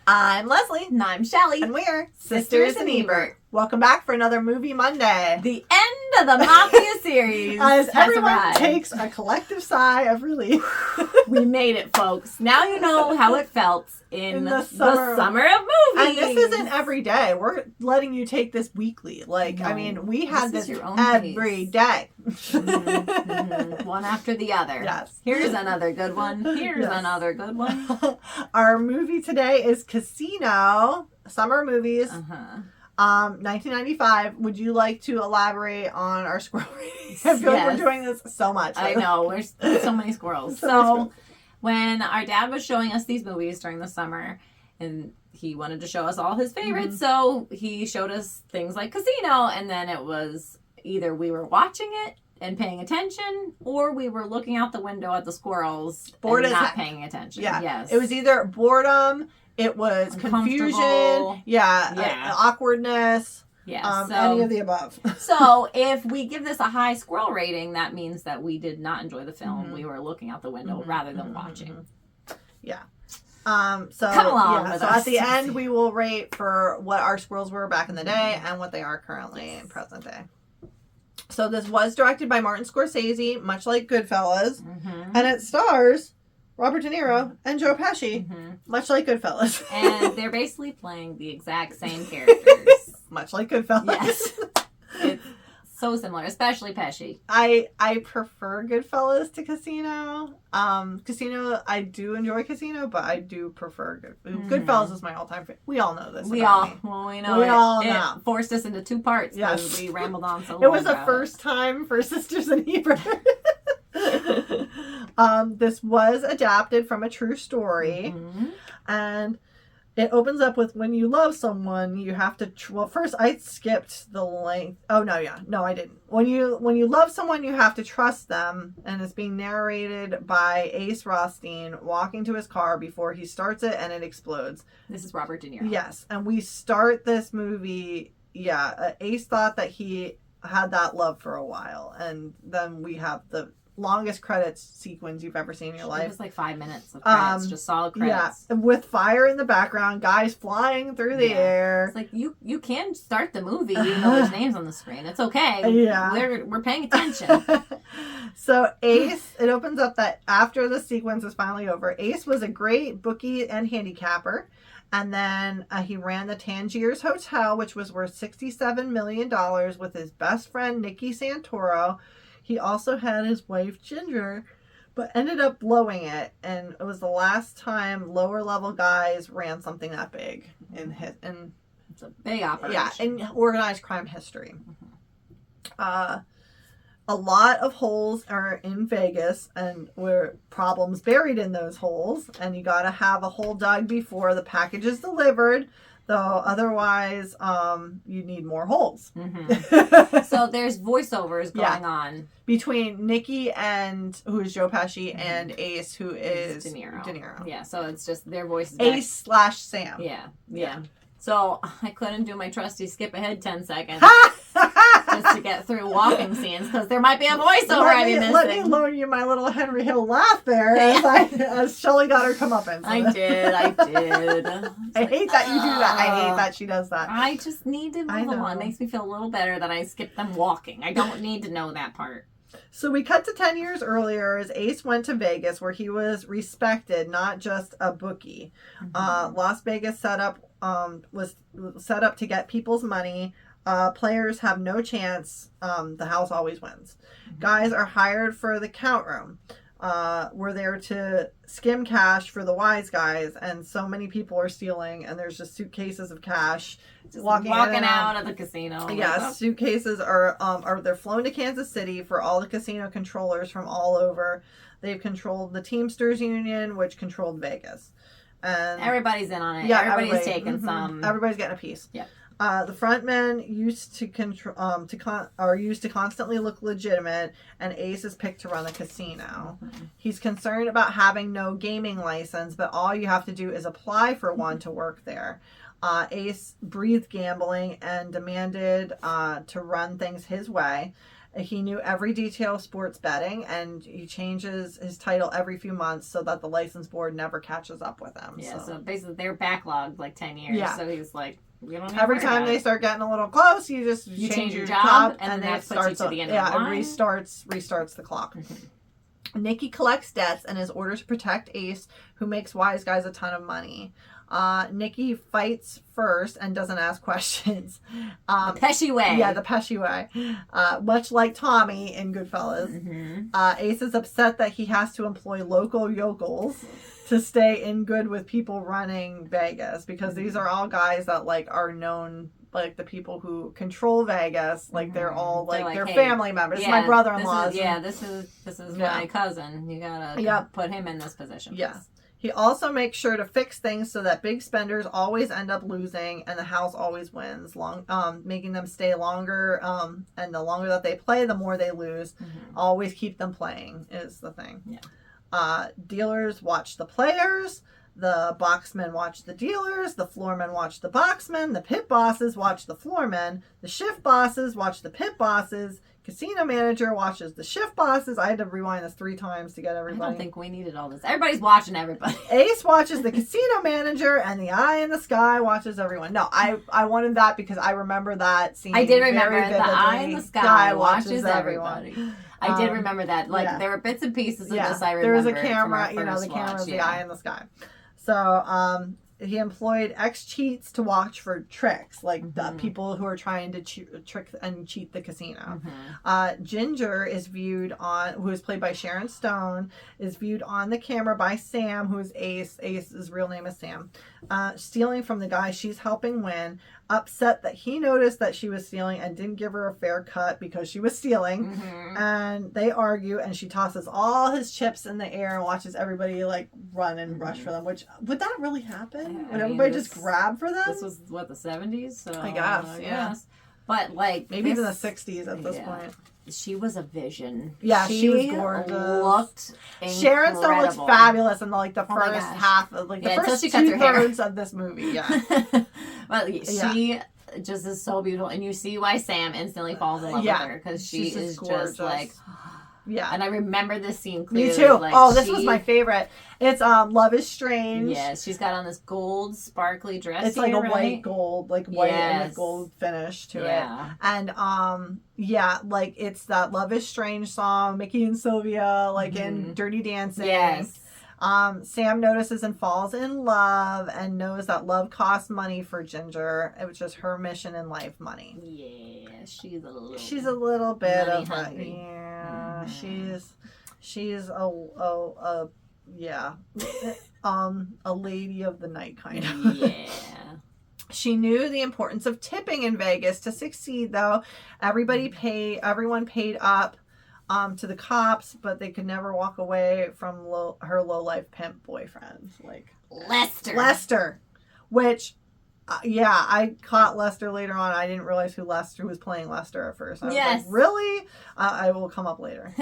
I'm Leslie. And I'm Shelly. And we're Sisters in Ebert. Welcome back for another Movie Monday. The end of the Mafia series. As everyone arrived. takes a collective sigh of relief. We made it, folks. Now you know how it felt in the summer of movies. And this isn't every day. We're letting you take this weekly. We had this every day. One after the other. Yes. Here's another good one. Here's another good one. Our movie today is Casino. Summer movies. 1995. Would you like to elaborate on our squirrel ratings? I feel like we're doing this so much. I know. There's so many squirrels. So when our dad was showing us these movies during the summer, and he wanted to show us all his favorites, so he showed us things like Casino, and then it was either we were watching it and paying attention, or we were looking out the window at the squirrels and not paying attention. Yeah. Yes. It was either boredom, it was confusion, awkwardness, any of the above. So if we give this a high squirrel rating, that means that we did not enjoy the film. We were looking out the window rather than watching. Yeah. So come along with us. So at the end, we will rate for what our squirrels were back in the day and what they are currently in present day. So this was directed by Martin Scorsese, much like Goodfellas, and it stars Robert De Niro and Joe Pesci, much like Goodfellas. And they're basically playing the exact same characters. Much like Goodfellas. Yes. It's so similar, especially Pesci. I prefer Goodfellas to Casino. Casino, I do enjoy Casino, but I do prefer Goodfellas is my all-time favorite. We all know this. We know. It forced us into two parts. Yes. We rambled on so long. It was the first time for Sisters in Ebert. This was adapted from a true story, and it opens up with when you love someone, you have to. First I skipped the length. Oh no, I didn't. When you love someone, you have to trust them, and it's being narrated by Ace Rothstein walking to his car before he starts it, and it explodes. This is Robert De Niro. Yes, and we start this movie. Yeah, Ace thought that he had that love for a while, and then we have the longest credits sequence you've ever seen in your life. It was like 5 minutes of credits, just solid credits. Yeah, with fire in the background, guys flying through the air. It's like you can start the movie even though there's names on the screen. It's okay. Yeah, we're paying attention. So Ace, it opens up that after the sequence is finally over, Ace was a great bookie and handicapper. And then he ran the Tangiers Hotel, which was worth $67 million with his best friend, Nicky Santoro. He also had his wife, Ginger, but ended up blowing it. And it was the last time lower level guys ran something that big it's a big operation. Yeah, in organized crime history. A lot of holes are in Vegas, and were problems buried in those holes. And you got to have a hole dug before the package is delivered. Though otherwise, you need more holes. So there's voiceovers going on between Nicky who is Joe Pesci, and Ace, who is De Niro. Yeah, so it's just their voices. Ace/Sam. Yeah. So I couldn't do my trusty skip ahead 10 seconds just to get through walking scenes because there might be a voiceover I'd be missing. Let me loan you my little Henry Hill laugh there as Shelly got her comeuppance. I did. I hate that you do that. I hate that she does that. I just need to move along. It makes me feel a little better that I skipped them walking. I don't need to know that part. So we cut to 10 years earlier as Ace went to Vegas, where he was respected, not just a bookie. Las Vegas was set up to get people's money. Players have no chance. The house always wins. Guys are hired for the count room. We're there to skim cash for the wise guys, and so many people are stealing, and there's just suitcases of cash just walking out of the casino. Yeah, suitcases are they're flown to Kansas City for all the casino controllers from all over. They've controlled the Teamsters Union, which controlled Vegas, and everybody's in on it. Yeah, everybody's taking some. Everybody's getting a piece. Yeah. The front men used to constantly look legitimate, and Ace is picked to run the casino. He's concerned about having no gaming license, but all you have to do is apply for one to work there. Ace breathed gambling and demanded to run things his way. He knew every detail of sports betting, and he changes his title every few months so that the license board never catches up with him. Yeah, so basically they're backlogged like 10 years. Yeah. So he's like, we don't every time they start getting a little close, you just change your job, and then it starts to the end of the line. It restarts the clock. Nikki collects debts and is ordered to protect Ace, who makes wise guys a ton of money. Nikki fights first and doesn't ask questions. The Pesci way. Yeah, the Pesci way. Much like Tommy in Goodfellas. Ace is upset that he has to employ local yokels to stay in good with people running Vegas, because these are all guys that like are known, like the people who control Vegas, like they're all like they're family members. Yeah, my brother-in-law. This is my cousin. You gotta put him in this position. Yeah. He also makes sure to fix things so that big spenders always end up losing and the house always wins, making them stay longer. And the longer that they play, the more they lose. Always keep them playing is the thing. Yeah. Dealers watch the players. The boxmen watch the dealers. The floormen watch the boxmen. The pit bosses watch the floormen. The shift bosses watch the pit bosses. Casino manager watches the shift bosses. I had to rewind this 3 times to get everybody. I don't think we needed all this. Everybody's watching everybody. Ace watches the casino manager, and the eye in the sky watches everyone. No, I wanted that because I remember that scene. I did remember the eye in the sky watches everybody. I did remember that. Like there were bits and pieces of this I remember. There was a camera, the camera's the eye in the sky. So, he employed ex-cheats to watch for tricks, like the people who are trying to trick and cheat the casino. Ginger is who is played by Sharon Stone, is viewed on the camera by Sam, who is Ace. Ace's real name is Sam. Stealing from the guy she's helping win. Upset that he noticed that she was stealing and didn't give her a fair cut because she was stealing. And they argue, and she tosses all his chips in the air and watches everybody like run and rush for them. Which, would that really happen? Would everybody just grab for them? This was what, the 70s? So I guess, yeah. But like maybe even the 60s at this point. She was a vision. Yeah, she was gorgeous. Looked incredible. Sharon Stone looks fabulous in like the first half of the first 2/3 of this movie. Yeah. But she just is so beautiful, and you see why Sam instantly falls in love with her, because she is just like. Yeah. And I remember this scene clearly. Me too. Like this was my favorite. It's Love is Strange. Yes, she's got on this gold sparkly dress. It's like a white gold, like white and with gold finish to it. And like it's that Love is Strange song, Mickey and Sylvia, like in Dirty Dancing. Yes. Sam notices and falls in love and knows that love costs money for Ginger. It was just her mission in life, money. Yeah, she's a little bit of hungry. She's a lady of the night kind of. Yeah. She knew the importance of tipping in Vegas to succeed, though. Everyone paid up to the cops, but they could never walk away from her low-life pimp boyfriend, like Lester, which I caught Lester later on. I didn't realize who was playing Lester at first. I was like, really? I will come up later.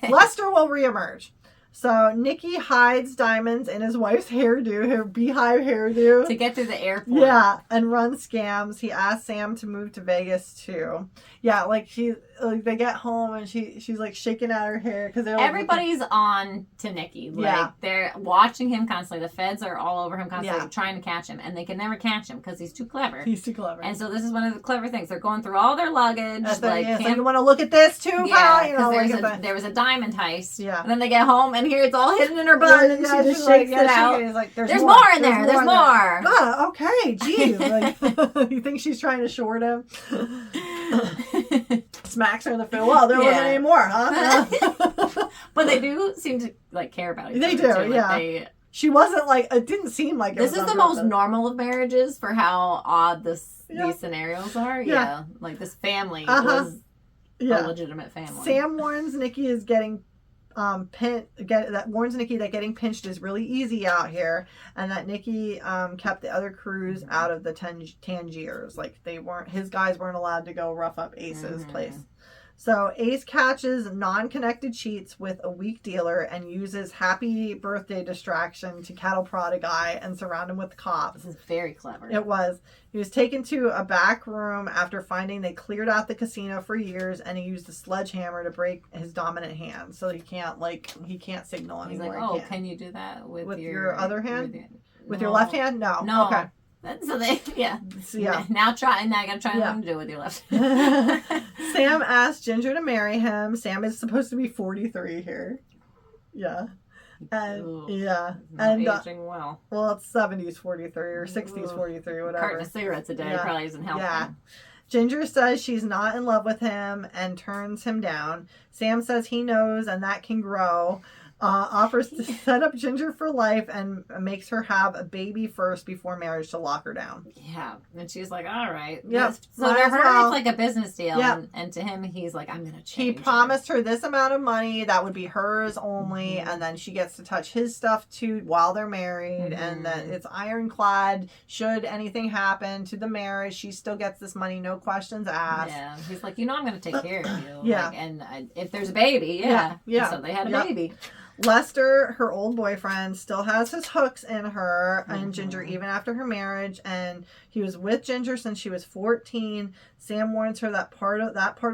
Lester will reemerge. So Nikki hides diamonds in his wife's hairdo, her beehive hairdo, to get through the airport. Yeah, and run scams. He asked Sam to move to Vegas too. Yeah, they get home and she's like shaking out her hair because everybody's on to Nikki. Like they're watching him constantly. The feds are all over him constantly, trying to catch him, and they can never catch him because he's too clever. And so this is one of the clever things. They're going through all their luggage. You want to look at this too, pal? Because there was a diamond heist. Yeah, and then they get home and here it's all hidden in her bun, and she just shakes it out. There's more in there. There's more. Oh, okay. Geez. You think she's trying to short him? Smacks her in the face. Well, there wasn't any more, huh? But they do seem to care about each other. They do, yeah. She wasn't it didn't seem like it. This is the most normal of marriages for how odd these scenarios are. Yeah. Like this family was a legitimate family. Sam warns Nikki is getting warns Nikki that getting pinched is really easy out here, and that Nikki kept the other crews out of the Tangiers. Like his guys weren't allowed to go rough up Ace's place. So Ace catches non-connected cheats with a weak dealer and uses happy birthday distraction to cattle prod a guy and surround him with cops. This is very clever. It was. He was taken to a back room after finding they cleared out the casino for years, and he used a sledgehammer to break his dominant hand, so he can't signal He's anymore. like, can you do that with your other hand? With your No. left hand? No. No. Okay. So they, yeah. Yeah. Now I gotta try Yeah. what to do with your left. Sam asked Ginger to marry him. Sam is supposed to be 43 here. Yeah. And Ooh, yeah. not And aging well. well, it's 70s 43 or 60s 43, whatever. Carton of cigarettes a day Yeah. probably isn't helping. Yeah. Ginger says she's not in love with him and turns him down. Sam says he knows and that can grow. Offers to set up Ginger for life and makes her have a baby first before marriage to lock her down. Yeah. And she's like, all right. Yep. So Might to as her, well. it's like a business deal. Yep. And to him, he's like, I'm going to He change. promised her this amount of money that would be hers only, and then she gets to touch his stuff too while they're married, and that it's ironclad. Should anything happen to the marriage, she still gets this money, no questions asked. Yeah. He's like, I'm going to take care of you. Yeah. Like, and if there's a baby, yeah. Yeah. So they had a Yep. baby. Lester, her old boyfriend, still has his hooks in her and Ginger even after her marriage, and he was with Ginger since she was 14. Sam warns her that part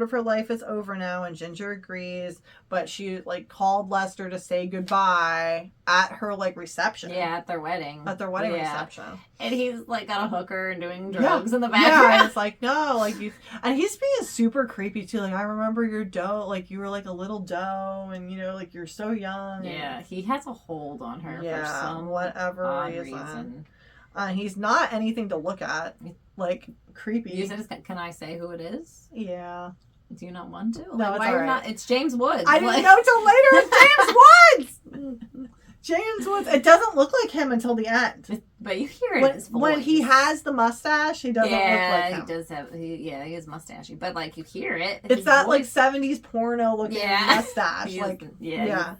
of her life is over now, and Ginger agrees, but she called Lester to say goodbye at her reception. Yeah, at their wedding. At their wedding reception. And he's got a hooker and doing Yeah. drugs in the Yeah, background. it's no, you, and he's being super creepy too. I remember your doe, you were a little doe, and you're so young. Yeah, he has a hold on her for some whatever odd reason. He's not anything to look at. Creepy. You said, can I say who it is? Yeah. Do you not want to? No, it's why all are right. not? It's James Woods. I didn't know till later. It's James Woods. James Woods. It doesn't look like him until the end. But you hear it in his voice. When he has the mustache, he doesn't look like him. he does have. He is mustachy, but you hear it. It's his that voice. 70s porno looking mustache. He is- yeah.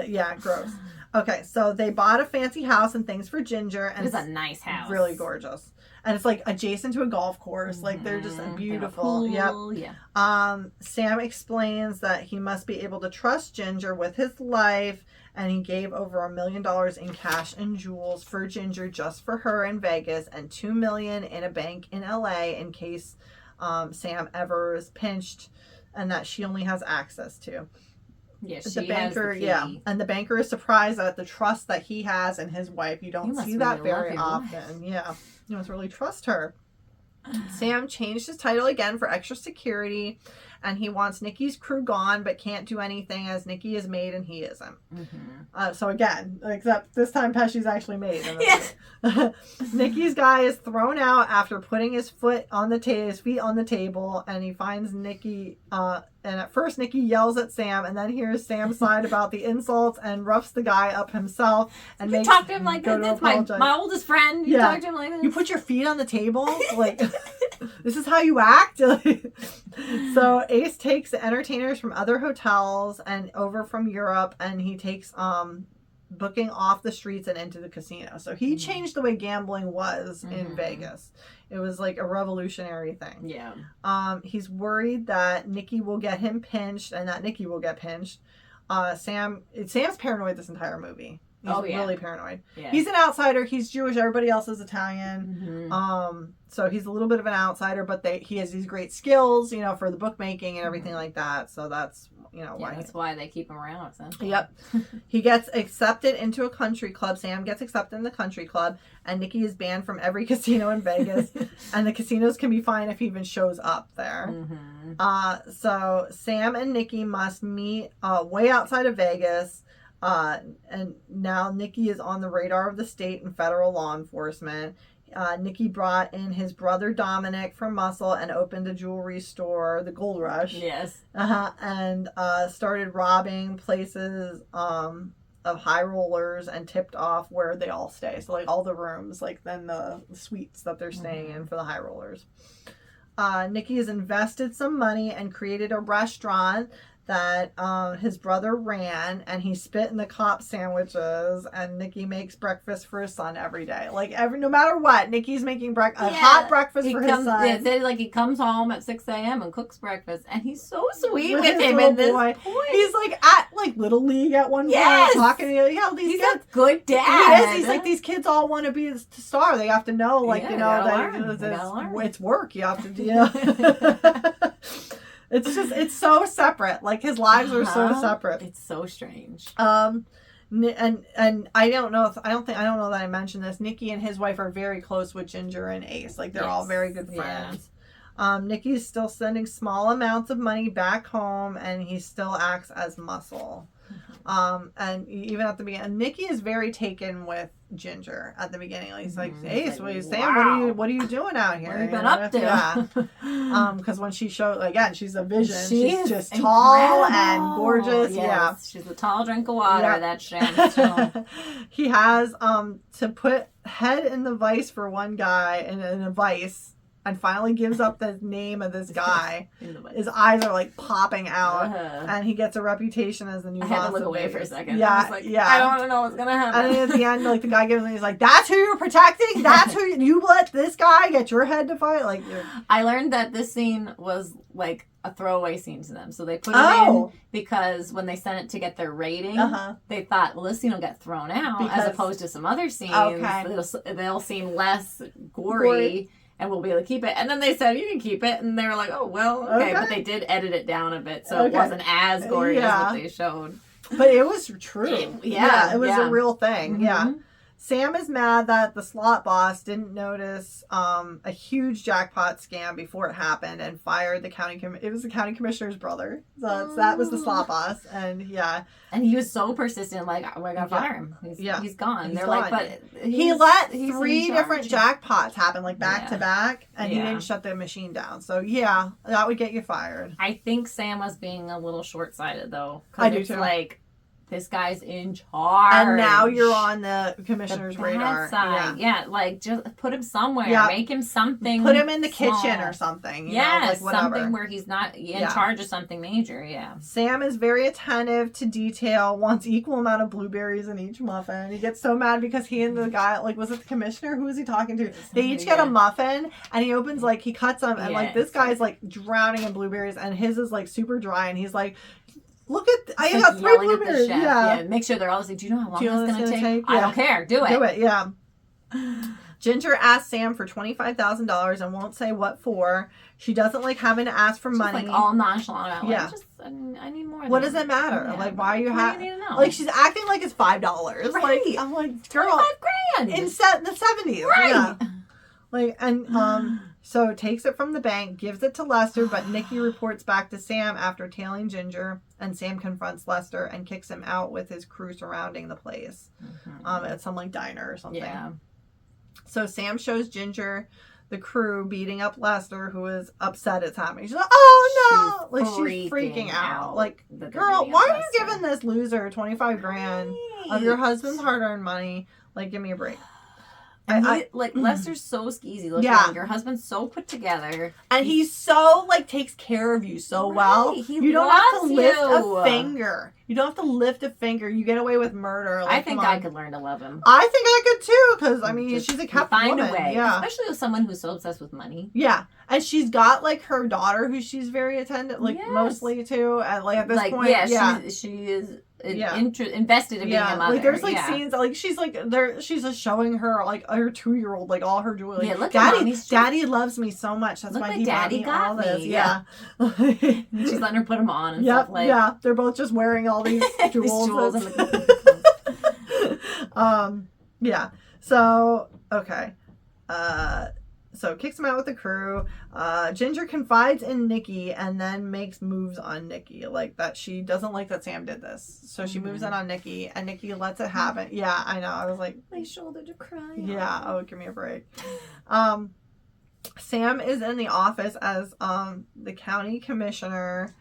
Yeah, gross. Okay, so they bought a fancy house and things for Ginger, and It's a nice house, really gorgeous, and it's adjacent to a golf course. They're just beautiful. Yep. Yeah. Sam explains that he must be able to trust Ginger with his life, and he gave over $1 million in cash and jewels for Ginger just for her in Vegas, and $2 million in a bank in LA in case Sam ever is pinched, and that she only has access to. Yeah, The banker, and the banker is surprised at the trust that he has in his wife. You don't see that very often. Yeah, you must really trust her. Sam changed his title again for extra security, and he wants Nikki's crew gone, but can't do anything as Nikki is made and he isn't. So again, except this time Pesci's actually made. Yes. Nikki's guy is thrown out after putting his feet on the table, and he finds Nikki. And at first, Nikki yells at Sam, and then hears Sam's side about the insults and roughs the guy up himself. And you talk to him like this. That's my oldest friend. You talk to him like this. You put your feet on the table, this is how you act. So Ace takes the entertainers from other hotels and over from Europe, and he takes booking off the streets and into the casino. So he changed the way gambling was in Vegas. It was a revolutionary thing. Yeah. He's worried that Nikki will get him pinched and that Nikki will get pinched. Sam's paranoid this entire movie. He's really paranoid. Yeah. He's an outsider. He's Jewish. Everybody else is Italian. So he's a little bit of an outsider, but he has these great skills, for the bookmaking and everything like that. So that's, why. That's why they keep him around, essentially. Yep. He gets accepted into a country club. Sam gets accepted in the country club, and Nikki is banned from every casino in Vegas. And the casinos can be fined if he even shows up there. So Sam and Nikki must meet way outside of Vegas. And now Nikki is on the radar of the state and federal law enforcement. Nikki brought in his brother Dominic from Muscle and opened a jewelry store, the Gold Rush. Yes. And started robbing places of high rollers and tipped off where they all stay. So all the rooms, then the suites that they're staying in for the high rollers. Nikki has invested some money and created a restaurant that his brother ran and he spit in the cop sandwiches, and Nikki makes breakfast for his son every day. Like no matter what, Nikki's making hot breakfast for his son. Yeah, they, like he comes home at 6 a.m. and cooks breakfast, and he's so sweet with him in this point. He's like at like Little League at one point, talking to these he's kids. A good dad. He is. He's like, these kids all want to be a star. They have to know, like, that it's work. You have to do. It's so separate. Like his lives are so separate. It's so strange. And I don't know that I mentioned this. Nikki and his wife are very close with Ginger and Ace. Like they're all very good friends. Yeah. Nikki's still sending small amounts of money back home, and he still acts as muscle. And even at the beginning, Nikki is very taken with Ginger at the beginning. He's like, Ace, Sam, what are you doing out here? What have you been up to? Yeah. Because when she showed, again, she's a vision. She's just tall and gorgeous. Yes. Yeah. She's a tall drink of water, that Shan. He has to put head in the vice for one guy in a vice, and finally gives up the name of this guy. His eyes are like popping out, and he gets a reputation as the new boss. I had to look away for a second. Yeah, I was like, I don't want to know what's gonna happen. And then at the end, like the guy gives him, he's like, "That's who you're protecting. That's who you let this guy get your head to fight." Like, I learned that this scene was like a throwaway scene to them, so they put it in because when they sent it to get their rating, they thought, well, this scene will get thrown out as opposed to some other scenes. They'll seem less gory. And we'll be able to keep it. And then they said, you can keep it. And they were like, oh, well, okay. But they did edit it down a bit. So it wasn't as gory as what they showed. But it was true. It was a real thing. Mm-hmm. Yeah. Sam is mad that the slot boss didn't notice a huge jackpot scam before it happened and fired the county it was the county commissioner's brother. So that was the slot boss. And and he was so persistent, like, we're gonna fire him. He's gone. They're like, but he let 3 different jackpots happen, like back to back, and he didn't shut the machine down. So that would get you fired. I think Sam was being a little short-sighted though. I do too. Like, this guy's in charge. And now you're on the commissioner's radar. Side. Yeah, like just put him somewhere. Yeah. Make him something. Put him in the small. kitchen or something. Something where he's not in charge of something major. Yeah. Sam is very attentive to detail, wants equal amount of blueberries in each muffin. He gets so mad because he and the guy, like, was it the commissioner? Who was he talking to? They each get a muffin, and he opens, like, he cuts them, and, like, this guy's, like, drowning in blueberries, and his is, like, super dry, and he's like, look at, I got 3 blueberries. Yeah. Make sure they're all like, do you know how long it's going to take? I don't care. Do it. Do it, yeah. Ginger asks Sam for $25,000 and won't say what for. She doesn't like having to ask for money. Like all nonchalant. I need more. What does it matter? Yeah. Like, why are you having? You need to know? Like, she's acting like it's $5. Right. Like, I'm like, girl, $25,000 in the 70s. Right. Yeah. Like, and so takes it from the bank, gives it to Lester, but Nikki reports back to Sam after tailing Ginger, and Sam confronts Lester and kicks him out with his crew surrounding the place. At some like diner or something. Yeah. So Sam shows Ginger the crew beating up Lester, who is upset it's happening. She's like, oh no! She's freaking out. Like, girl, why are you giving this loser $25,000 of your husband's hard-earned money? Like, give me a break. And Lester's so skeezy looking. Yeah. Your husband's so put together. And he's so, like, takes care of you so well. You don't have to lift a finger. You don't have to lift a finger. You get away with murder. Like, I think I could learn to love him. I think I could too, because, I mean, she's a kept woman. Find a way. Yeah. Especially with someone who's so obsessed with money. Yeah. And she's got, like, her daughter who she's very attentive, like, mostly to. And, like, at this point. Yeah, she is... invested in being a mother. Like there's like scenes like she's just showing her like her 2-year-old like all her jewelry. Yeah, look, Daddy loves me so much. That's why he Daddy got all this. Yeah. She's letting her put them on and stuff like. Yeah, they're both just wearing all these jewels. Yeah. So okay. So kicks him out with the crew. Ginger confides in Nikki and then makes moves on Nikki. Like that she doesn't like that Sam did this. So she moves in on Nikki and Nikki lets it happen. Yeah, I know. I was like... My shoulder to cry on. Yeah. Oh, give me a break. Sam is in the office as the county commissioner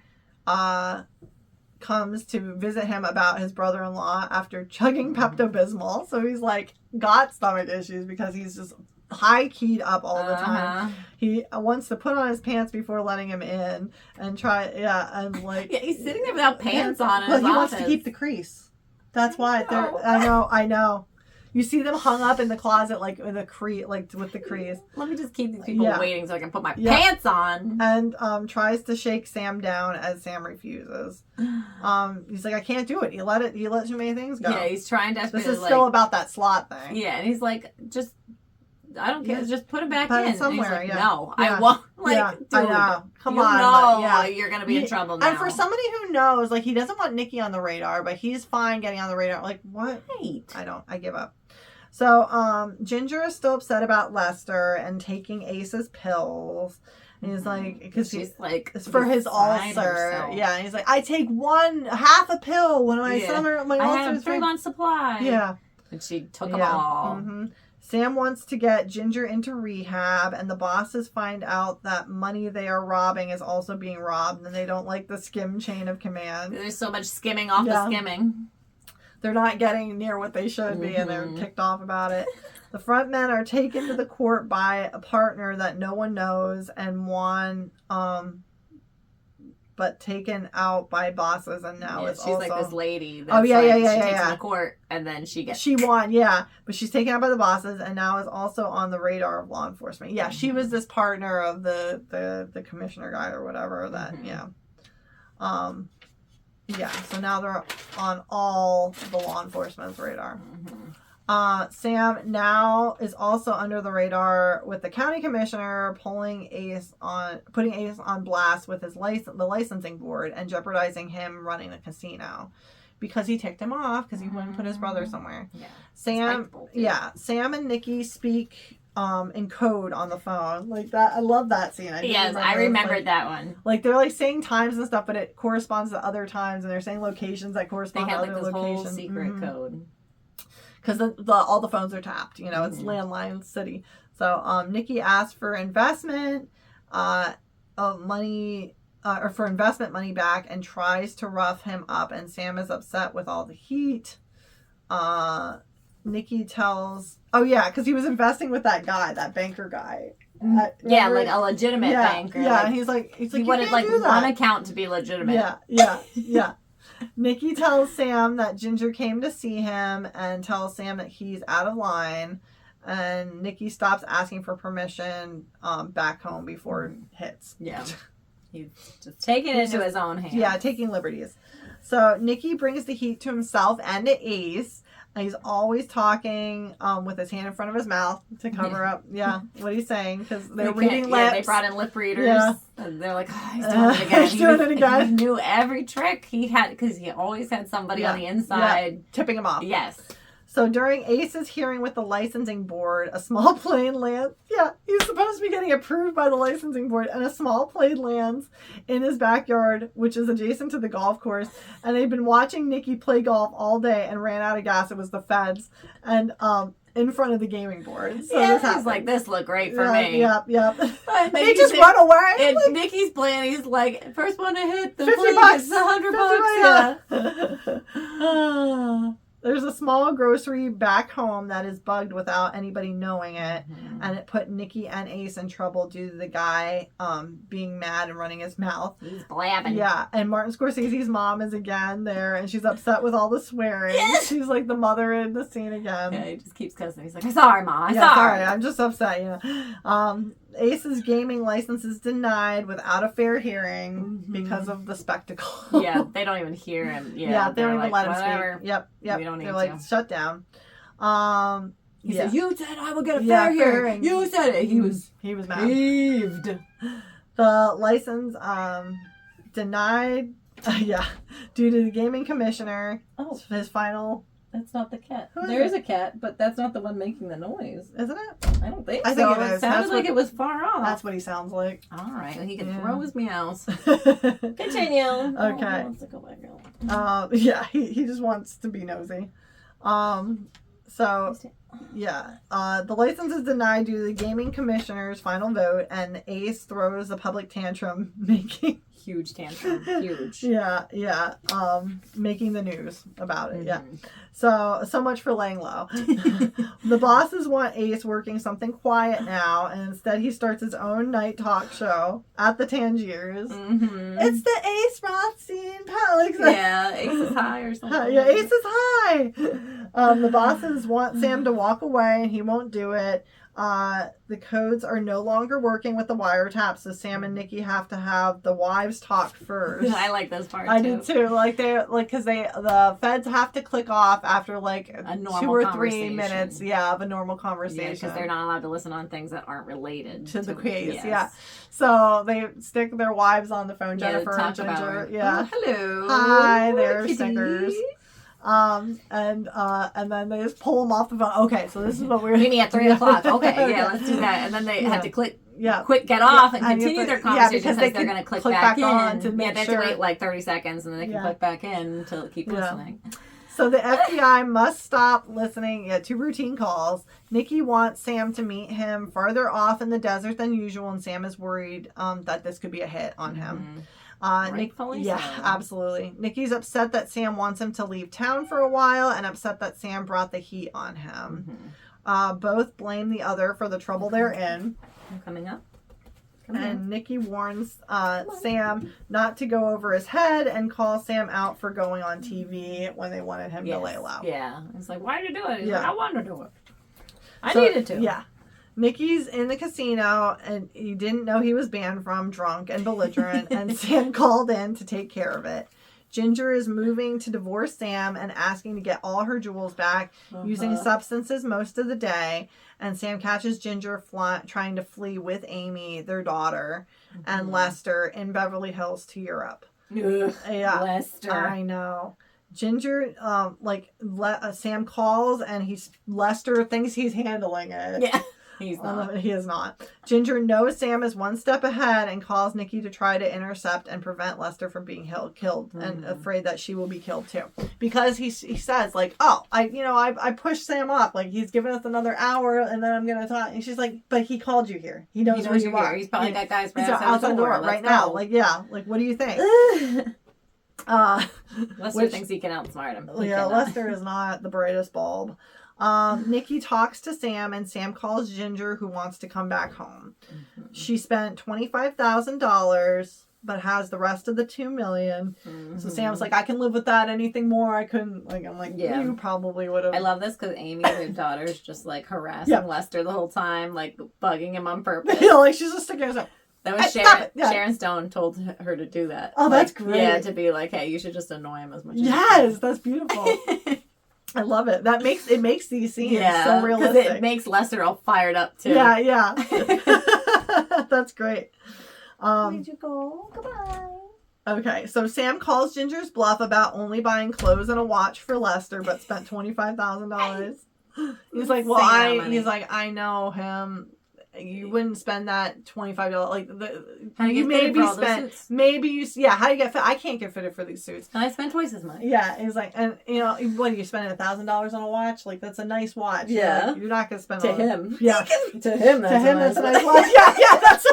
comes to visit him about his brother-in-law after chugging Pepto-Bismol. So he's like got stomach issues because he's just high keyed up all the time. Uh-huh. He wants to put on his pants before letting him in and try, and like. Yeah, he's sitting there without pants on in Well, his he office. wants to keep the crease. That's why know. I know. You see them hung up in the closet, like with with the crease. Let me just keep these people Yeah. waiting so I can put my pants on. And tries to shake Sam down as Sam refuses. He's like, I can't do it. He let too many things go. Yeah, he's trying desperately. This is still about that slot thing. Yeah, and he's like, just, I don't care. Yeah. Just put him back Put it in. somewhere, And he's like, yeah. no, Yeah. I won't. Like, Yeah, dude, I know. Come you on, know but, yeah. you're gonna be in trouble now. And for somebody who knows, like, he doesn't want Nikki on the radar, but he's fine getting on the radar. Like, what? Right. I give up. So, Ginger is still upset about Lester and taking Ace's pills. And he's like, because she's like, it's for his ulcer. herself. Yeah, and he's like, I take half a pill when my summer, my I ulcer have is 3 months supply. Yeah. And she took them all. Mm-hmm. Sam wants to get Ginger into rehab, and the bosses find out that money they are robbing is also being robbed, and they don't like the skim chain of command. There's so much skimming off the skimming. They're not getting near what they should be, and they're ticked off about it. The front men are taken to the court by a partner that no one knows, and won, but taken out by bosses, and now is she's also like this lady. That's she takes to the court, and then she won, but she's taken out by the bosses, and now is also on the radar of law enforcement. Yeah, she was this partner of the commissioner guy or whatever. That so now they're on all the law enforcement's radar. Sam now is also under the radar with the county commissioner putting Ace on blast with the licensing board and jeopardizing him running the casino because he ticked him off because he wouldn't put his brother somewhere. Yeah. Sam and Nikki speak in code on the phone like that. I love that scene. I remembered that one. Like they're like saying times and stuff, but it corresponds to other times, and they're saying locations that correspond to other locations. They had like this whole secret code. Because all the phones are tapped, it's landline city. So Nikki asked for investment of money, or for investment money back, and tries to rough him up. And Sam is upset with all the heat. Nikki tells, because he was investing with that guy, that banker guy. Like a legitimate banker. Yeah, and he's like, he wanted like one account to be legitimate. Yeah. Nikki tells Sam that Ginger came to see him and tells Sam that he's out of line. And Nikki stops asking for permission back home before it hits. Yeah. He's just taking it into his own hands. Yeah, taking liberties. So Nikki brings the heat to himself and to Ace. And he's always talking with his hand in front of his mouth to cover up what he's saying because they're reading lips. They brought in lip readers. Yeah. And they're like, he's doing it again. He's doing it again. He knew every trick he had because he always had somebody on the inside. Tipping him off. Yes. So during Ace's hearing with the licensing board, a small plane lands. Yeah, he's supposed to be getting approved by the licensing board, and a small plane lands in his backyard, which is adjacent to the golf course. And they've been watching Nikki play golf all day and ran out of gas. It was the feds, and in front of the gaming board. So he's like, this looked great for me. Yep. They just run away. And Nikki's playing. He's like, first one to hit the $50. It's $100. Yeah. There's a small grocery back home that is bugged without anybody knowing it, and it put Nikki and Ace in trouble due to the guy being mad and running his mouth. He's blabbing. Yeah, and Martin Scorsese's mom is again there, and she's upset with all the swearing. Yes. She's like the mother in the scene again. Yeah, he just keeps cussing. He's like, I'm sorry, Mom. Sorry. I'm just upset, Ace's gaming license is denied without a fair hearing because of the spectacle. Yeah, they don't even hear him. They don't even let him whatever. speak. Yep. We don't need They're like, to. shut down. He said, you said I would get a fair hearing. You said it. He was mad. peeved. The license denied, due to the gaming commissioner. Oh. His final... That's not the cat. There is a cat, but that's not the one making the noise. Isn't it? I don't think so. I think it sounded like it was far off. That's what he sounds like. All right. Well, he can throw his meows. Continue. Okay. He wants to go back. He just wants to be nosy. The license is denied due to the gaming commissioner's final vote, and Ace throws a public tantrum, making huge tantrum. Huge. Yeah. Making the news about it. Yeah. So much for laying low. The bosses want Ace working something quiet now, and instead he starts his own night talk show at the Tangiers. It's the Ace Rothstein Palace. Yeah, Ace is high or something. Yeah, Ace is high. The bosses want Sam to walk away, and he won't do it. The codes are no longer working with the wiretap, so Sam and Nikki have to have the wives talk first. I like this part. I do too. Because the feds have to click off after a normal 2 or 3 minutes. Yeah, of a normal conversation. Yeah, because they're not allowed to listen on things that aren't related to the case. Yes. Yeah. So they stick their wives on the phone, Jennifer and Ginger. Yeah. Oh, hello. Hi, they're stickers. And then they just pull them off the phone. Okay, so this is what we're... Meet me at 3 o'clock. Okay, yeah, let's do that. And then they had to quick get off and continue their conversation because they're going to click back in. To make they have sure. to wait 30 seconds and then they can click back in to keep listening. So the FBI must stop listening to routine calls. Nikki wants Sam to meet him farther off in the desert than usual, and Sam is worried that this could be a hit on him. Rightfully so. Absolutely. Nikki's upset that Sam wants him to leave town for a while and upset that Sam brought the heat on him. Both blame the other for the trouble they're in. Coming up. Nikki warns Sam not to go over his head and calls Sam out for going on TV when they wanted him to lay low. Yeah. It's like, why did you do it? He's like, I wanted to do it. I needed to. Yeah. Nikki's in the casino, and he didn't know he was banned from, drunk and belligerent, and Sam called in to take care of it. Ginger is moving to divorce Sam and asking to get all her jewels back, using substances most of the day, and Sam catches Ginger trying to flee with Amy, their daughter, and Lester in Beverly Hills to Europe. Ugh, yeah, Lester. I know. Ginger, Sam calls, and Lester thinks he's handling it. Yeah. He's not. He is not. Ginger knows Sam is one step ahead and calls Nikki to try to intercept and prevent Lester from being killed, and afraid that she will be killed too. Because he says, I pushed Sam up. He's given us another hour, and then I'm going to talk. And she's like, but he called you here. He knows where you are. He's probably got guys outside the door right now. What do you think? Lester thinks he can outsmart him. Lester is not the brightest bulb. Nikki talks to Sam, and Sam calls Ginger, who wants to come back home. She spent $25,000, but has the rest of the $2 million. So Sam's like, I can live with that. Anything more, I couldn't. I'm like, you probably would have. I love this because Amy, their daughter, is just harassing Lester the whole time, bugging him on purpose. She's just sticking herself. That was Sharon Stone told her to do that. Oh, that's great. Yeah, to be like, hey, you should just annoy him as much as you can. That's beautiful. I love it. It makes these scenes so realistic. Because it makes Lester all fired up too. Yeah. That's great. Where'd you go? Goodbye. Okay, so Sam calls Ginger's bluff about only buying clothes and a watch for Lester, but spent $25,000. He's like, I know him. You wouldn't spend that $25. How do you get fitted for all those suits? How do you get fit? I can't get fitted for these suits. And I spend twice as much. Yeah, he's like, and what are you spending $1,000 on a watch? That's a nice watch. Yeah, you're not gonna spend to him. Yeah, to him. That's a nice watch. Yeah, that's.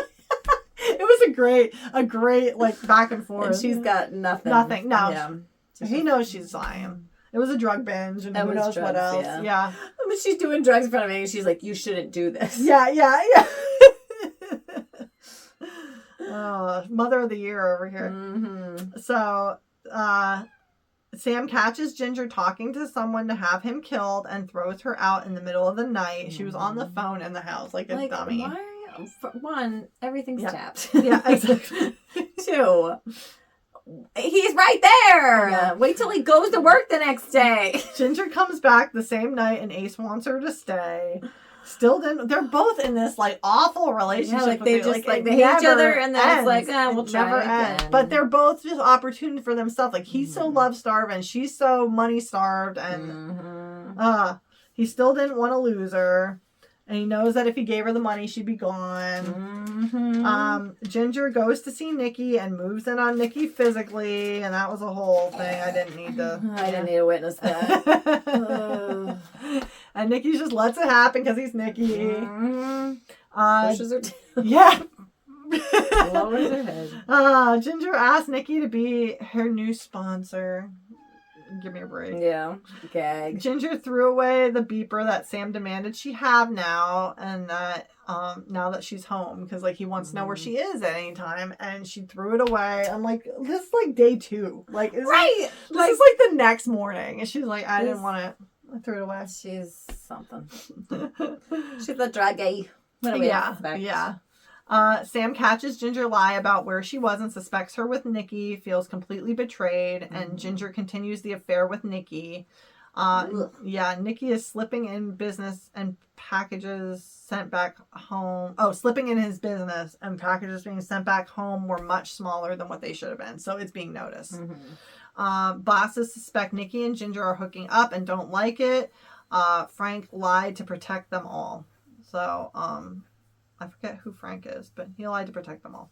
It was a great back and forth. And she's got nothing. Nothing. No. Yeah. He knows she's lying. It was a drug binge, and who knows what else. Yeah. I mean, she's doing drugs in front of me, and she's like, you shouldn't do this. Yeah. Mother of the year over here. So, Sam catches Ginger talking to someone to have him killed and throws her out in the middle of the night. She was on the phone in the house like a dummy. Why? For one, everything's tapped. Yeah, exactly. 2, he's right there. Yeah. Wait till he goes to work the next day. Ginger comes back the same night, and Ace wants her to stay. Still didn't. They're both in this awful relationship. They hate each other, and then it's we'll try never again. End. But they're both just opportune for themselves. He's so love starved, and she's so money starved, and he still didn't want to lose her. And he knows that if he gave her the money, she'd be gone. Ginger goes to see Nikki and moves in on Nikki physically, and that was a whole thing. I didn't need to witness that. And Nikki just lets it happen because he's Nikki. Pushes her down. Yeah. Lowers her head. Ginger asked Nikki to be her new sponsor. Give me a break. Yeah. Gag. Ginger threw away the beeper that Sam demanded she have now, and that now that she's home, because like he wants to know where she is at any time, and she threw it away. I'm like, this is like day 2. Like, this is like the next morning, and she's like, I didn't want it. I threw it away. She's something. She's a druggie. Yeah. Sam catches Ginger lie about where she was and suspects her with Nikki, feels completely betrayed, and Ginger continues the affair with Nikki. Nikki is slipping in business and packages sent back home. Oh, slipping in his business and packages being sent back home were much smaller than what they should have been, so it's being noticed. Bosses suspect Nikki and Ginger are hooking up and don't like it. Frank lied to protect them all. So, I forget who Frank is, but he lied to protect them all.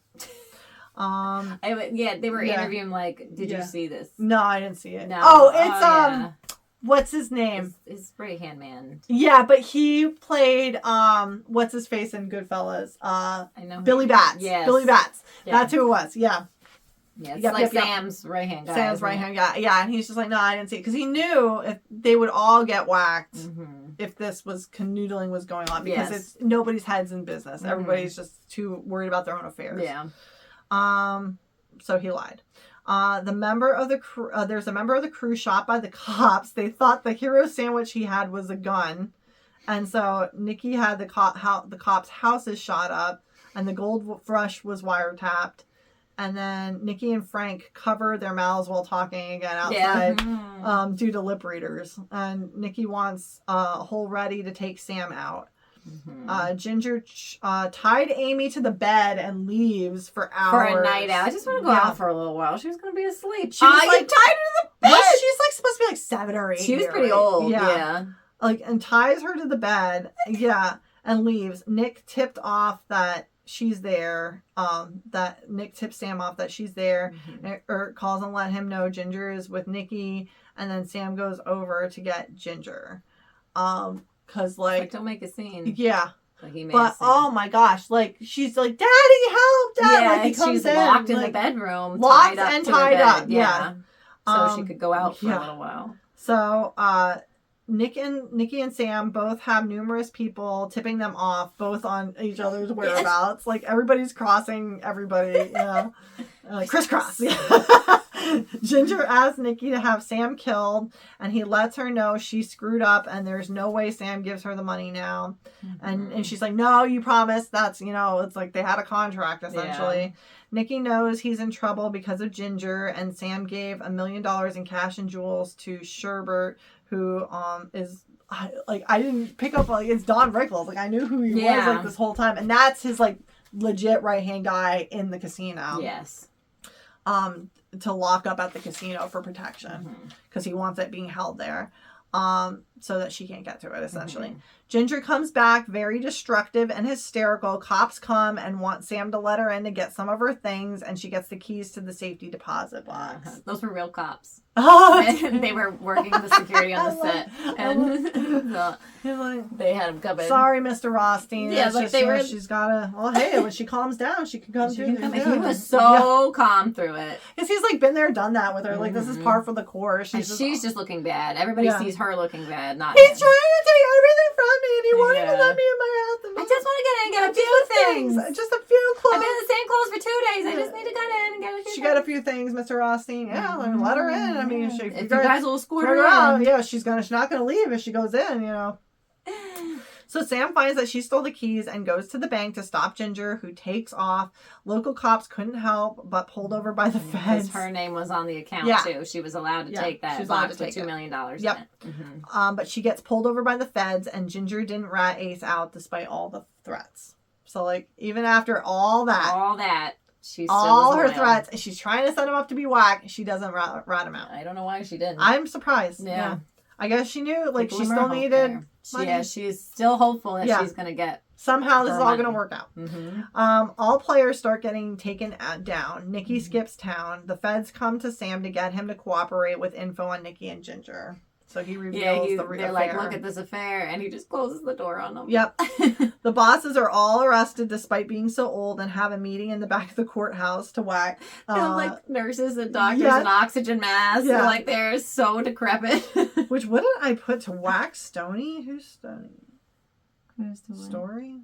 They were interviewing like, did you see this? No, I didn't see it. No. Oh, it's what's his name? It's right hand man. Yeah, but he played what's his face in Goodfellas? I know Billy Batts. Yes. Billy Batts. Yeah. That's who it was. Yeah. Yeah, it's Sam's right hand guy. Sam's right hand guy. Yeah, and he's just like, no, I didn't see it, because he knew if they would all get whacked if this was canoodling was going on, because it's nobody's head's in business. Everybody's just too worried about their own affairs. Yeah. So he lied. The member of the crew, there's a member of the crew shot by the cops. They thought the hero sandwich he had was a gun, and so Nikki had the cops' houses shot up, and the Gold Rush was wiretapped. And then Nikki and Frank cover their mouths while talking again outside due to lip readers. And Nikki wants Whole Ready to take Sam out. Ginger tied Amy to the bed and leaves for hours. For a night out. I just want to go out for a little while. She was going to be asleep. She was you like, tied her to the bed? She's like supposed to be like 7 or 8. She was pretty old. Yeah. Like, and ties her to the bed. Yeah. And leaves. Nick tipped off that she's there, that Nick tips Sam off that she's there. Ert calls and let him know Ginger is with Nikki, and then Sam goes over to get Ginger. Cause like don't make a scene. Yeah. Like he made but a scene. oh my gosh, like she's like, Daddy, help, Dad! Yeah, like, he and comes she's in, locked in like, the bedroom, locked tied up and to tied the bed. up. Yeah. So she could go out for a little while. So Nikki and Sam both have numerous people tipping them off, both on each other's whereabouts. Yes. Like, everybody's crossing everybody, you know. Crisscross. Ginger asks Nikki to have Sam killed, and he lets her know she screwed up, and there's no way Sam gives her the money now. And she's like, no, you promised. That's, you know, it's like they had a contract, essentially. Yeah. Nikki knows he's in trouble because of Ginger, and Sam gave $1 million in cash and jewels to Sherbert, who is like, I didn't pick up, like, it's Don Rickles. Like, I knew who he was like this whole time, and that's his like legit right hand guy in the casino. Yes. To lock up at the casino for protection, because he wants it being held there, so that she can't get to it, essentially. Ginger comes back very destructive and hysterical. Cops come and want Sam to let her in to get some of her things, and she gets the keys to the safety deposit box. Those were real cops. Oh, they were working the security on the set, and they had him come in. Sorry, Mr. Rothstein. Yeah, like they were. She's gotta. Well, hey, when she calms down, she can come through. He was so calm through it, because he's like been there, done that with her. Like, this is par for the course. She's just looking bad. Everybody sees her looking bad, not he's him. trying to take everything from me, and he won't even let me in my house. I just want to get in and get a few things. Just a few clothes. I've been in the same clothes for 2 days. I just need to get in and get a few things. She got a few things, Mr. Rothstein. Yeah, let her in. I mean, if you guys will escort her out, yeah, she's not gonna leave if she goes in, you know. So Sam finds that she stole the keys and goes to the bank to stop Ginger, who takes off. Local cops couldn't help but pulled over by the feds. Her name was on the account too. She was allowed to take that box with $2 million in it. But she gets pulled over by the feds, and Ginger didn't rat Ace out despite all the threats. So, like, even after all that, she's all her threats, and she's trying to set him up to be whacked, she doesn't rat him out. I don't know why she didn't. I'm surprised. Yeah. I guess she knew, like, she still needed money. Yeah, she's still hopeful that she's going to get somehow this is all going to work out. All players start getting taken down. Nikki skips town. The feds come to Sam to get him to cooperate with info on Nikki and Ginger. So he reveals Yeah, the they're affair. like, look at this affair, and he just closes the door on them. Yep. The bosses are all arrested despite being so old and have a meeting in the back of the courthouse to whack. They have like nurses and doctors and oxygen masks. Yeah. Like they're so decrepit. Which, what did I put to whack Stony? Who's Stony? Who's the one? Story?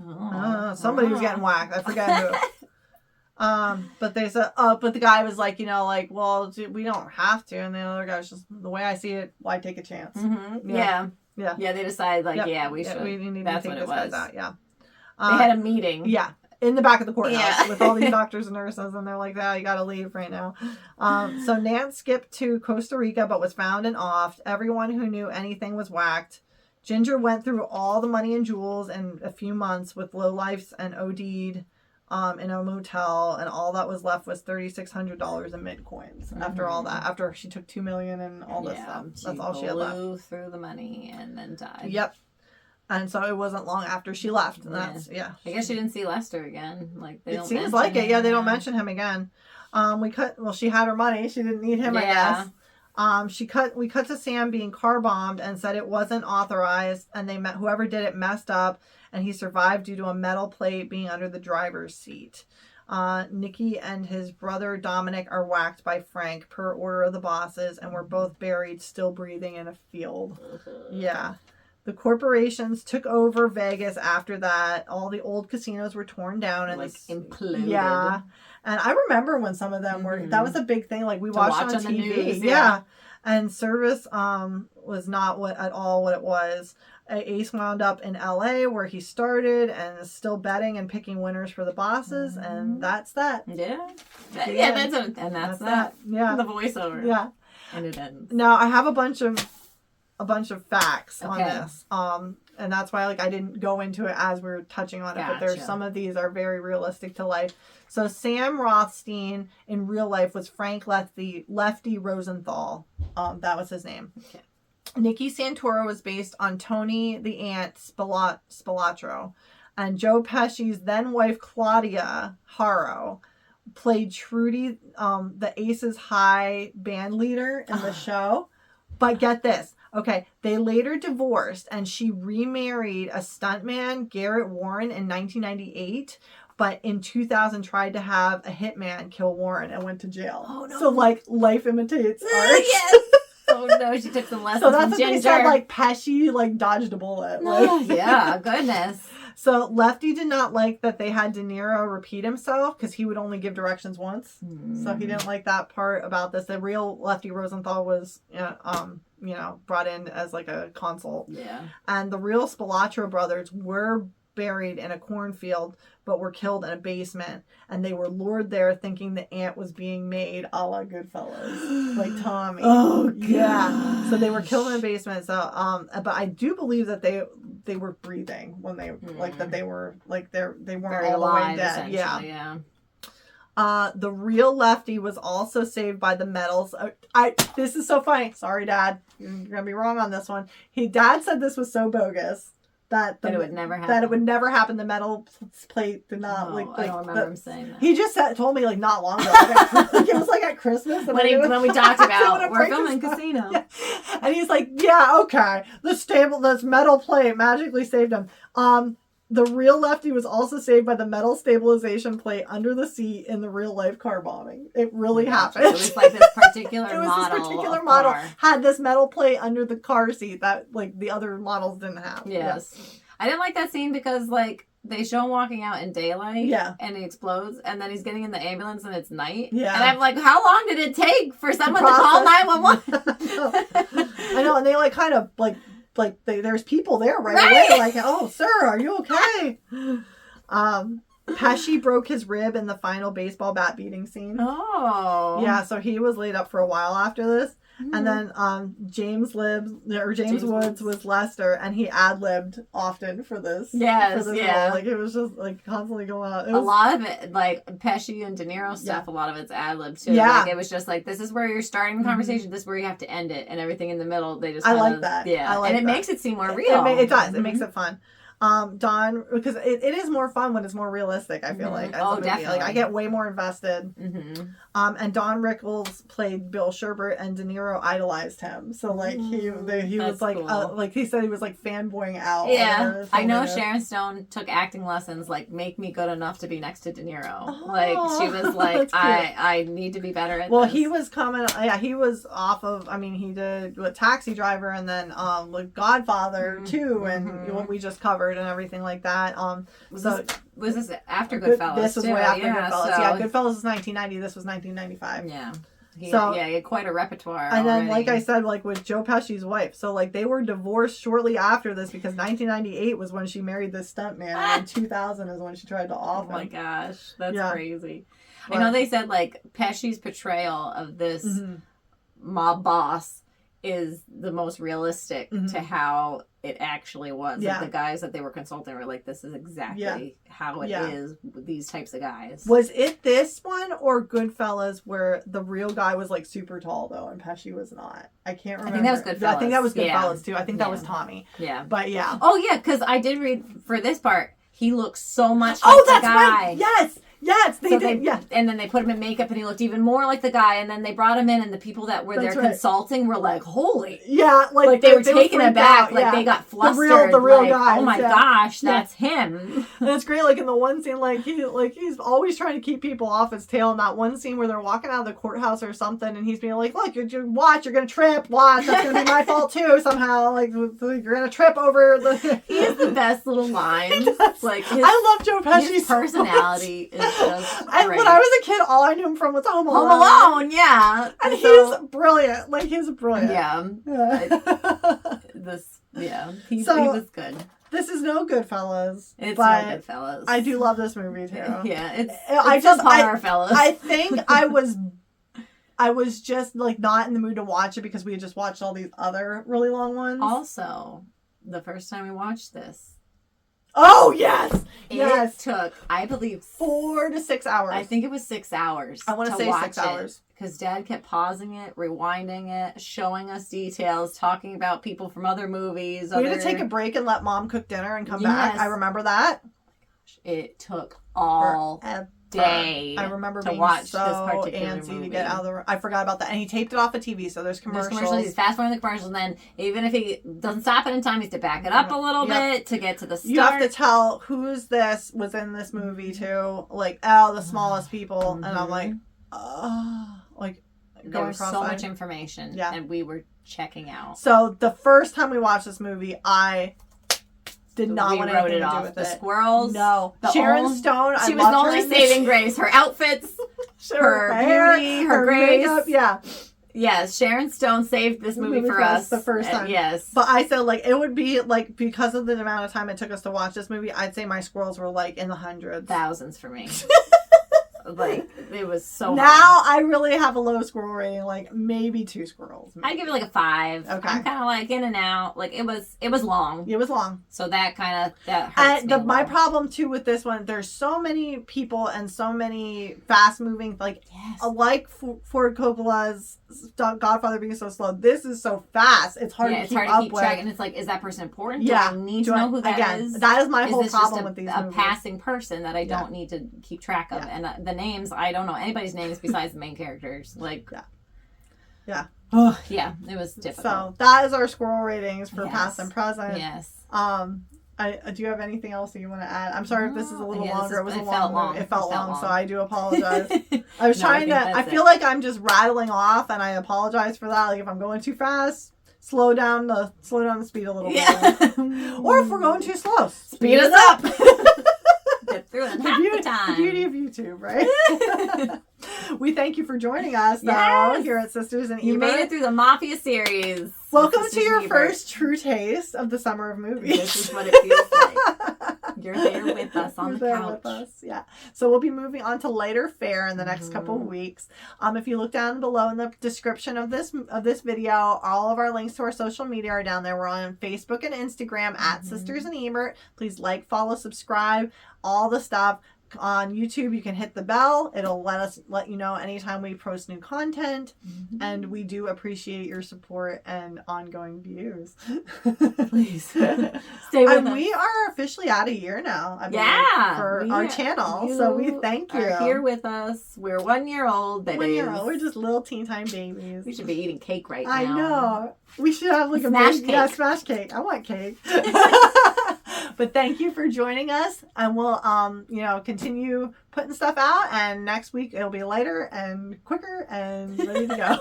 Oh. Somebody was getting whacked. I forget who. But they said, but the guy was like, like, well, we don't have to. And the other guy was just, the way I see it, why take a chance? Mm-hmm. Yeah. Yeah. They decided, like, Yep. we should. We need That's to take what this it was. guy's out. Yeah. They had a meeting. Yeah. In the back of the courthouse with all these doctors and nurses, and they're like, you gotta leave right now. So Nance skipped to Costa Rica, but was found and offed. Everyone who knew anything was whacked. Ginger went through all the money and jewels in a few months with lowlifes and OD'd in a motel, and all that was left was $3,600 in mint coins. After all that, after she took $2 million and all this stuff, that's all she had left. Blew through the money and then died. Yep. And so it wasn't long after she left. And that's I guess she didn't see Lester again. Like it seems like it. Yeah, they don't mention him again. She had her money. She didn't need him, I guess. We cut to Sam being car bombed and said it wasn't authorized, and whoever did it messed up, and he survived due to a metal plate being under the driver's seat. Nicky and his brother Dominic are whacked by Frank per order of the bosses, and were both buried still breathing in a field. Yeah. The corporations took over Vegas after that. All the old casinos were torn down and imploded. Yeah. And I remember when some of them were, that was a big thing. Like we watched on TV. The news, yeah. And service was not at all what it was. Ace wound up in LA where he started and is still betting and picking winners for the bosses. And that's that. Yeah. Yeah, that's that. Yeah. The voiceover. Yeah. And it ends. Now I have a bunch of facts on this. And that's why I didn't go into it as we were touching on it, but there's some of these are very realistic to life. So Sam Rothstein in real life was Frank Lefty Rosenthal. That was his name. Okay. Nicky Santoro was based on Tony the Ant Spilatro. And Joe Pesci's then wife Claudia Haro played Trudy, the Aces High band leader in the show. But get this. Okay, they later divorced and she remarried a stuntman, Garrett Warren, in 1998. But in 2000 tried to have a hitman kill Warren and went to jail. Oh, no. So, life imitates art. Yes. Oh, no, she took some lessons So that's from what they said, Pesci, dodged a bullet. Yeah, goodness. So Lefty did not like that they had De Niro repeat himself because he would only give directions once. So he didn't like that part about this. The real Lefty Rosenthal was, brought in as a consult. Yeah. And the real Spilatro brothers were buried in a cornfield, but were killed in a basement. And they were lured there thinking the ant was being made a la Goodfellas, like Tommy. Oh, gosh. Yeah. So they were killed in a basement. So, but I do believe that they were breathing when they that they were they weren't very all the way alive, dead. Yeah. The real Lefty was also saved by the metals. This is so funny. Sorry, Dad. You're gonna be wrong on this one. Dad said this was so bogus that it would never happen. That it would never happen. The metal plate did not I don't remember him saying that. He just told me not long ago. It was at Christmas when we talked about we're filming Casino. Yeah. And he's like, yeah, okay. This metal plate magically saved him. The real Lefty was also saved by the metal stabilization plate under the seat in the real life car bombing. It really happened. It was this particular model had this metal plate under the car seat that the other models didn't have. Yes. I didn't like that scene because they show him walking out in daylight and he explodes and then he's getting in the ambulance and it's night. Yeah. And I'm like, how long did it take for someone to call 911? I know, and they kind of there's people there right away, oh, sir, are you okay? Pesci broke his rib in the final baseball bat beating scene. Oh. Yeah, so he was laid up for a while after this. And then James Woods was Lester, and he ad-libbed often for this. Yes, for this role. It was just constantly going on. A lot of it, Pesci and De Niro stuff, a lot of it's ad-libbed too. Yeah. It was just this is where you're starting the conversation, this is where you have to end it, and everything in the middle, they just I like that. Yeah, I like and it that. makes it seem more real. It does. It makes it fun. Dawn, because it is more fun when it's more realistic, I feel like. As a movie. Definitely. Like, I get way more invested. Mm-hmm. And Don Rickles played Bill Sherbert, and De Niro idolized him. So, like, he was like, cool. like he said he was like fanboying out. Yeah, I know Sharon Stone took acting lessons, like, make me good enough to be next to De Niro. Oh, like, she was like, I need to be better at this. He was coming, he was off of, I mean, he did Taxi Driver, and then with Godfather too, and what we just covered and everything like that. Was this after Goodfellas? This was too. way after yeah, Goodfellas. So... Yeah, Goodfellas was 1990. This was 1995. Yeah. He had quite a repertoire. And then, already. like I said, like with Joe Pesci's wife, so like they were divorced shortly after this because 1998 was when she married this stuntman, and 2000 is when she tried to off him. Oh my gosh, that's crazy. But, I know they said like Pesci's portrayal of this mob boss is the most realistic to how it actually was. Yeah. Like the guys that they were consulting were like, this is exactly how it is with these types of guys. Was it this one or Goodfellas where the real guy was like super tall though and Pesci was not? I can't remember. I think that was Goodfellas. I think that was Goodfellas too. I think that was Tommy. Yeah. But yeah. Oh yeah, because I did read for this part, he looks so much like the guy. Right. Yes, they did. Yeah. And then they put him in makeup and he looked even more like the guy. And then they brought him in and the people that were there consulting were like, holy. Yeah. Like they were taken aback. Like they got flustered. The real like, guy. Oh my gosh, that's him. And it's great. Like in the one scene, he's always trying to keep people off his tail. In that one scene where they're walking out of the courthouse or something and he's being like, look, you're going to trip. Watch. That's going to be my fault too somehow. Like you're going to trip over the... He has the best little lines. Like I love Joe Pesci's his personality is just great. When I was a kid, all I knew him from was Home Alone. Home Alone, yeah. And he's brilliant. Like, he's brilliant. Yeah. He was good. This is no Goodfellas. It's no Goodfellas. I do love this movie, too. Yeah, it's just horror, fellas. I think I was just, like, not in the mood to watch it because we had just watched all these other really long ones. Also, the first time we watched this, oh, yes! It took, I believe, 4 to 6 hours. I think it was 6 hours. I want to say 6 hours. Because Dad kept pausing it, rewinding it, showing us details, talking about people from other movies. We had to take a break and let Mom cook dinner and come back. I remember that. It took all day. I remember to being watch so this particular antsy movie. to get out of the room. I forgot about that. And he taped it off of TV, so there's commercials. He's fast forwarding the commercials, and then even if he doesn't stop it in time, he has to back it up a little bit to get to the start. You have to tell who's this was in this movie too. Like, the smallest people, and I'm like, like there was so much information, and we were checking out. So the first time we watched this movie, I did not want anything to do with the squirrels. No, Sharon Stone. She was the only saving grace. Her outfits, her beauty, her grace. Makeup, yeah. Yes, Sharon Stone saved this movie for us the first time. Yes, but I said like it would be like because of the amount of time it took us to watch this movie. I'd say my squirrels were like in the hundreds, thousands for me. Like it was so. Now hard. I really have a low squirrel rating, like maybe 2 squirrels. Maybe. I'd give it like a 5. Okay, I'm kind of like in and out. Like it was long. It was long, so that hurts me. My problem too with this one, there's so many people and so many fast moving, like Ford Coppola's Godfather being so slow. This is so fast. It's hard to keep up with. track. And it's like, is that person important? Do I need to know who that is? That is my whole problem with these movies. A passing person that I don't need to keep track of, and the names, I don't know anybody's names besides the main characters. Like, yeah, it was difficult. So that is our squirrel ratings for past and present. Yes. Do you have anything else that you want to add? I'm sorry if this is a little longer. It felt long. It felt long, so I do apologize. I was trying to. I feel like I'm just rattling off, and I apologize for that. Like if I'm going too fast, slow down the speed a little bit. Or if we're going too slow, speed us up. Get through it half the time. The beauty of YouTube, right? We thank you for joining us, though, here at Sisters and Ebert. You made it through the Mafia series. Welcome to your first true taste of the summer of movies. This is what it feels like. You're there with us on the couch. With us, yeah. So we'll be moving on to lighter fare in the next couple of weeks. If you look down below in the description of this video, all of our links to our social media are down there. We're on Facebook and Instagram at Sisters and Ebert. Please like, follow, subscribe, all the stuff. On YouTube, you can hit the bell. It'll let you know anytime we post new content. Mm-hmm. And we do appreciate your support and ongoing views. Please stay with And us. we are officially at a year now, I believe, Yeah, for our channel. So we thank you. Are here with us. We're 1 year old. 1 year old. We're just little teen time babies. We should be eating cake right now. I know. We should have like a Smash big, cake. Yeah, smash cake. I want cake. But thank you for joining us, and we'll continue putting stuff out. And next week it'll be lighter and quicker and ready to go.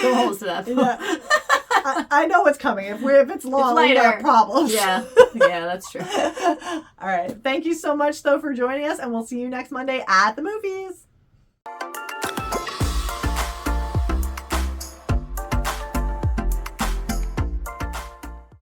Don't hold us to that. Yeah. I know what's coming. If it's long, we lighter. have problems. Yeah, that's true. All right. Thank you so much, though, for joining us, and we'll see you next Monday at the movies.